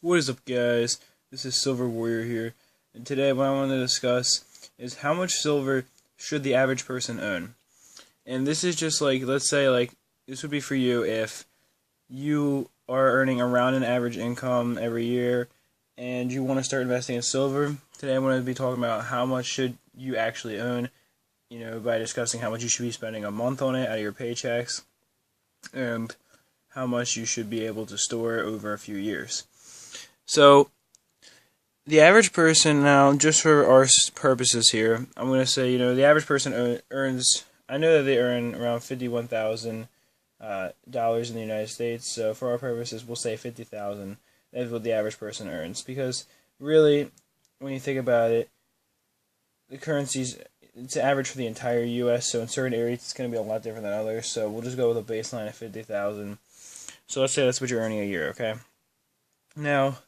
What is up, guys? This is Silver Warrior here, and today what I want to discuss is how much silver should the average person own. And this is just like, let's say, this would be for you if you are earning around an average income every year and you want to start investing in silver. Today I'm going to be talking about how much should you actually own, by discussing how much you should be spending a month on it out of your paychecks, and how much you should be able to store over a few years. So, the average person, now, just for our purposes here, I'm going to say, the average person earns, I know that they earn around $51,000 in the United States, so for our purposes, we'll say $50,000. That's what the average person earns, because really, when you think about it, the currency's, it's average for the entire U.S., so in certain areas, it's going to be a lot different than others, so we'll just go with a baseline of $50,000. So let's say that's what you're earning a year, okay? Now,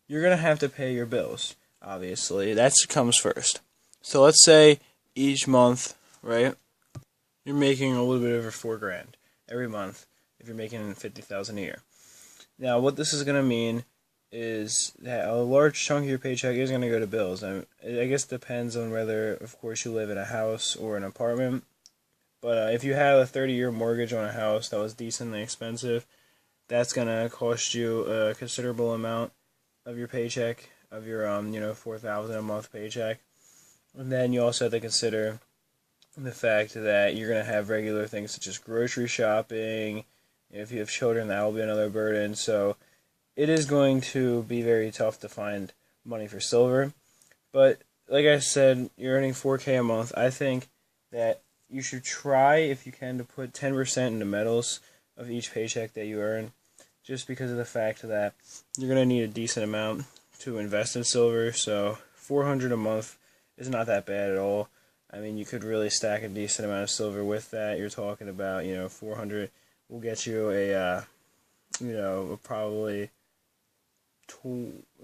you're going to have to pay your bills, obviously. That comes first. So let's say each month, right, you're making a little bit over $4,000 every month if you're making $50,000 a year. Now, what this is going to mean is that a large chunk of your paycheck is going to go to bills. I guess it depends on whether, of course, you live in a house or an apartment. But if you have a 30-year mortgage on a house that was decently expensive, that's going to cost you a considerable amount of your paycheck, of your $4,000 a month paycheck. And then you also have to consider the fact that you're going to have regular things such as grocery shopping. If you have children, that will be another burden. So it is going to be very tough to find money for silver. But like I said, you're earning $4,000 a month. I think that you should try, if you can, to put 10% into metals of each paycheck that you earn, just because of the fact that you're going to need a decent amount to invest in silver. So $400 a month is not that bad at all. I mean, you could really stack a decent amount of silver with that. You're talking about, $400 will get you probably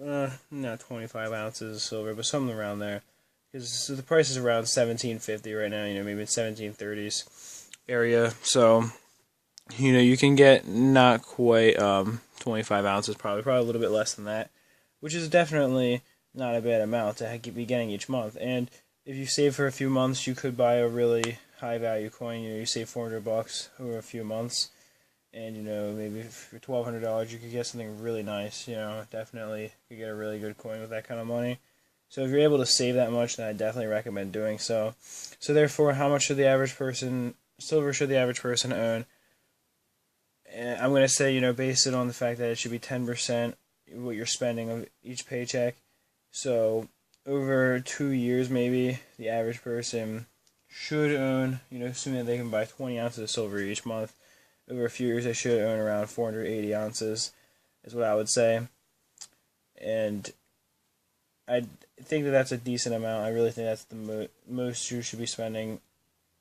not 25 ounces of silver, but something around there. Because the price is around $17.50 right now, maybe 1730s area. So, you can get not quite 25 ounces, probably a little bit less than that, which is definitely not a bad amount to be getting each month. And if you save for a few months, you could buy a really high value coin. You save $400 over a few months, and maybe for $1,200 you could get something really nice. Definitely you could get a really good coin with that kind of money. So if you're able to save that much, then I definitely recommend doing so. So therefore, how much should the average person silver should the average person own? And I'm going to say, base it on the fact that it should be 10% what you're spending of each paycheck. So over 2 years, maybe, the average person should own, assuming that they can buy 20 ounces of silver each month. Over a few years, they should own around 480 ounces, is what I would say. And I think that that's a decent amount. I really think that's the most you should be spending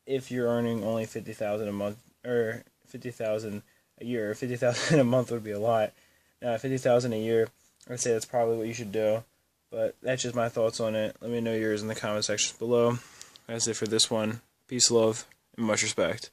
if you're earning only $50,000 a month, or $50,000 a year. $50,000 a month would be a lot. Now, $50,000 a year, I'd say that's probably what you should do. But that's just my thoughts on it. Let me know yours in the comment section below. That's it for this one. Peace, love, and much respect.